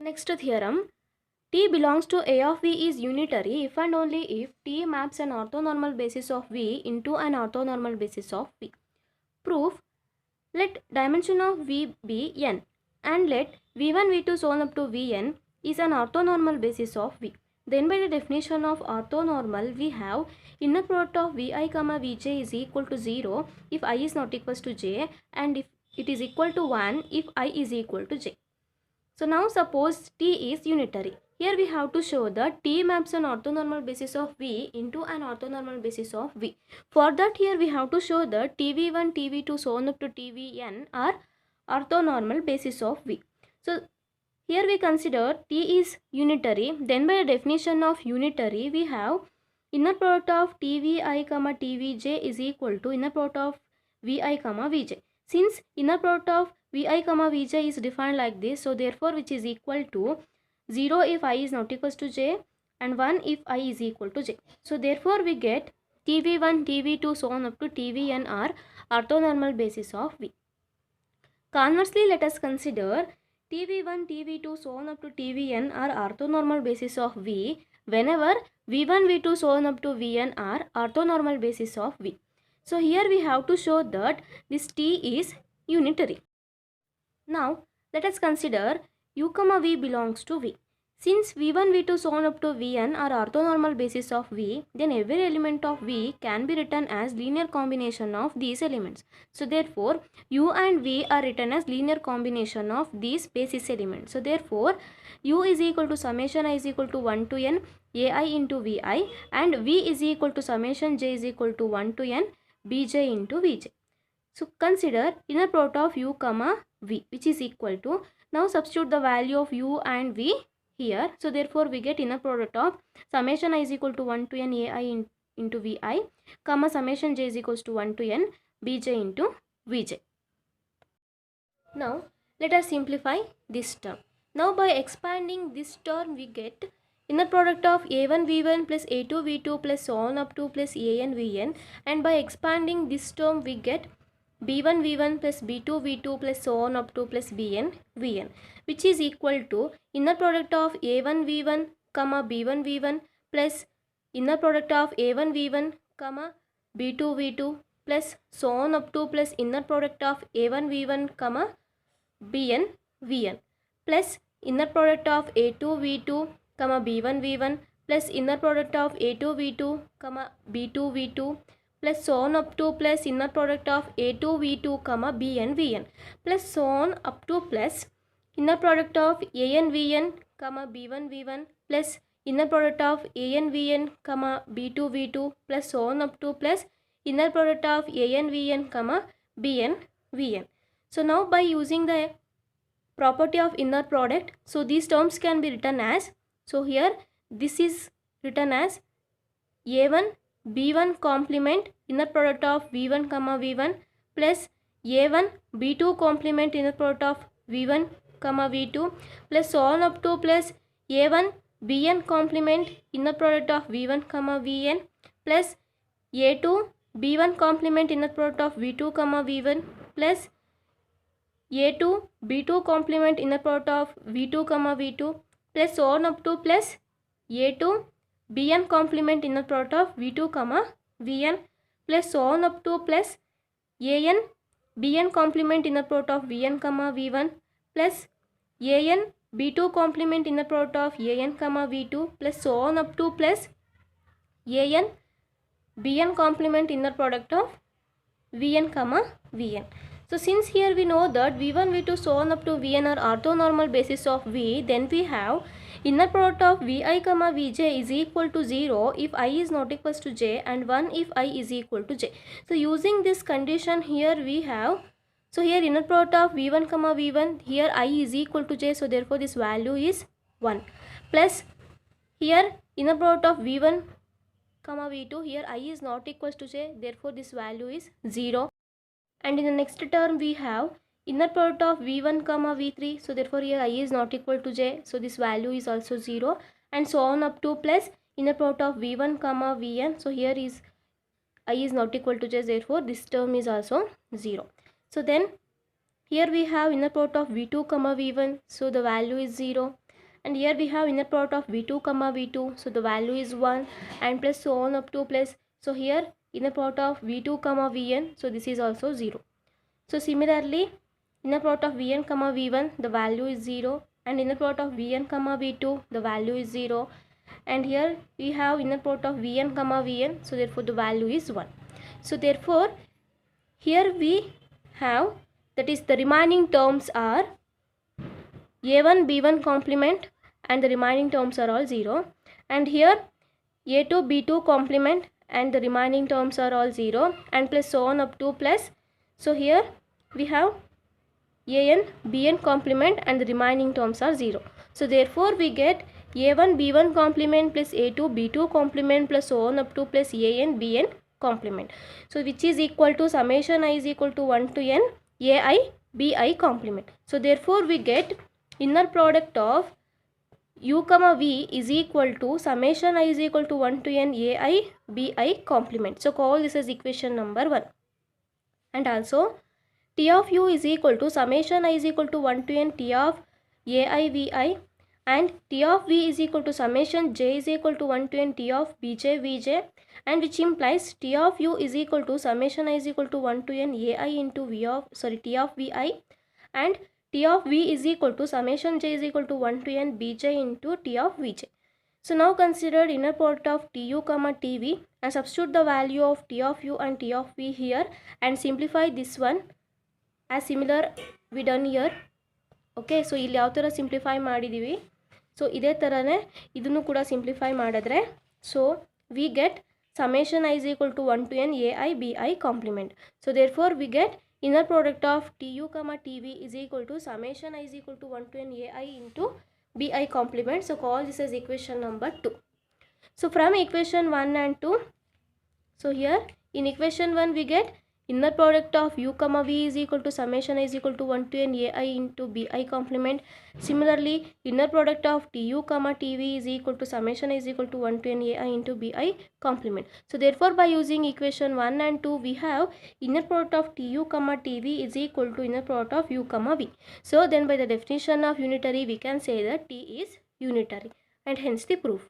Next theorem, T belongs to A of V is unitary if and only if T maps an orthonormal basis of V into an orthonormal basis of V. Proof, let dimension of V be n and let V1, V2 so on up to Vn is an orthonormal basis of V. Then by the definition of orthonormal, we have inner product of Vi, Vj is equal to 0 if I is not equals to j, and if it is equal to 1 if I is equal to j. So now suppose T is unitary. Here we have to show that T maps an orthonormal basis of V into an orthonormal basis of V. For that, here we have to show that TV1, TV2 so on up to TVn are orthonormal basis of V. So here we consider T is unitary. Then by the definition of unitary, we have inner product of TVi, TVj is equal to inner product of Vi, Vj. Since inner product of Vi, Vj is defined like this, so therefore which is equal to 0 if I is not equals to j and 1 if I is equal to j. So therefore we get TV1, TV2 so on up to TVn are orthonormal basis of V. Conversely, let us consider TV1, TV2 so on up to TVn are orthonormal basis of V whenever V1, V2 so on up to Vn are orthonormal basis of V. So here we have to show that this T is unitary. Now let us consider U, V belongs to V. Since V1, V2 so on up to Vn are orthonormal basis of V, then every element of V can be written as linear combination of these elements. So therefore, U and V are written as linear combination of these basis elements. So therefore, U is equal to summation I is equal to 1 to n Ai into Vi, and V is equal to summation j is equal to 1 to n Bj into Vj. So consider inner product of U, V, which is equal to, now substitute the value of U and V here. So therefore we get inner product of summation I is equal to 1 to n Ai into Vi, summation j is equals to 1 to n Bj into Vj. Now let us simplify this term. Now by expanding this term we get inner product of A1 V1 plus A2 V2 plus so on up to plus AN Vn, and by expanding this term we get B1 V1 plus B2 V2 plus so on up to plus Bn Vn, which is equal to inner product of A1 V1 B1 V1 plus inner product of A1 V1 B2 V2 plus so on up to plus inner product of A1 V1 Bn Vn plus inner product of A2 V2 B1 V1 plus inner product of A2 V2 B2 V2 plus so on up to plus inner product of A2 V2 Bn Vn plus so on up to plus inner product of An Vn B1 V1 plus inner product of An Vn B2 V2 plus so on up to plus inner product of An Vn Bn Vn. So now by using the property of inner product, so these terms can be written as, so here this is written as A1 B1 complement inner product of V1 V1 plus A1 B2 complement inner product of V1 V2 plus so on up to plus A1 Bn complement inner product of V1 Vn plus A2 B1 complement inner product of V2 V1 plus A2 B2 complement inner product of V2 V2 plus so on up to plus A2 Bn complement inner product of V2 Vn plus so on up to plus An Bn complement inner product of Vn V1 plus An B2 complement inner product of An V2 plus so on up to plus An Bn complement inner product of Vn Vn. So since here we know that V1, V2 so on up to Vn are orthonormal basis of V, then we have inner product of Vi, Vj is equal to 0 if I is not equals to j and 1 if I is equal to j. So using this condition here we have, so here inner product of V1, V1, here I is equal to j, so therefore this value is 1 plus here inner product of V1, V2, here I is not equals to j, therefore this value is 0. And in the next term we have inner product of V1 V3, so therefore here I is not equal to j, so this value is also 0, and so on up to plus inner product of V1 Vn, so here is I is not equal to j, therefore this term is also 0. So then here we have inner product of V2 V1, so the value is 0, and here we have inner product of v2 comma v2, so the value is 1, and plus so on up to plus, so here inner product of v2 comma vn, so this is also 0. So similarly inner product of vn comma v1, the value is 0, and inner product of vn comma v2, the value is 0, and here we have inner product of vn comma vn, so therefore the value is 1. So therefore here we have, that is the remaining terms are a1 b1 complement, and the remaining terms are all 0, and here a2 b2 complement, and the remaining terms are all 0, and plus so on up to plus, so here we have an bn complement, and the remaining terms are 0. So therefore we get a1 b1 complement plus a2 b2 complement plus so on up to plus an bn complement, so which is equal to summation I is equal to 1 to n ai bi complement. So therefore we get inner product of u comma v is equal to summation I is equal to 1 to n ai bi complement. So call this as equation number 1. And also T of u is equal to summation I is equal to 1 to n T of ai vi, and T of v is equal to summation j is equal to 1 to n T of bj vj, and which implies T of u is equal to summation I is equal to 1 to n ai into T of vi, and T of v is equal to summation j is equal to 1 to n bj into T of vj. So now consider inner product of Tu comma Tv and substitute the value of T of u and T of v here and simplify this one as similar we done here. Okay, so ಇಲ್ಲಿ ಯಾವ ಥರ simplify ಮಾಡಿದ್ದೀವಿ, so ಇದೇ ಥರನೇ ಇದನ್ನು ಕೂಡ simplify ಮಾಡಿದ್ರೆ, so we get summation I is equal to 1 to n ai bi complement. So therefore we get inner product of Tu comma Tv is equal to summation I is equal to 1 to n ai into bi complement. So call this as equation number 2. So from equation 1 and 2, so here in equation 1 we get inner product of u comma v is equal to summation I is equal to 1 to n ai into bi complement. Similarly inner product of Tu comma Tv is equal to summation I is equal to 1 to n ai into bi complement. So therefore by using equation 1 and 2 we have inner product of Tu comma Tv is equal to inner product of u comma v. So then by the definition of unitary we can say that T is unitary, and hence the proof.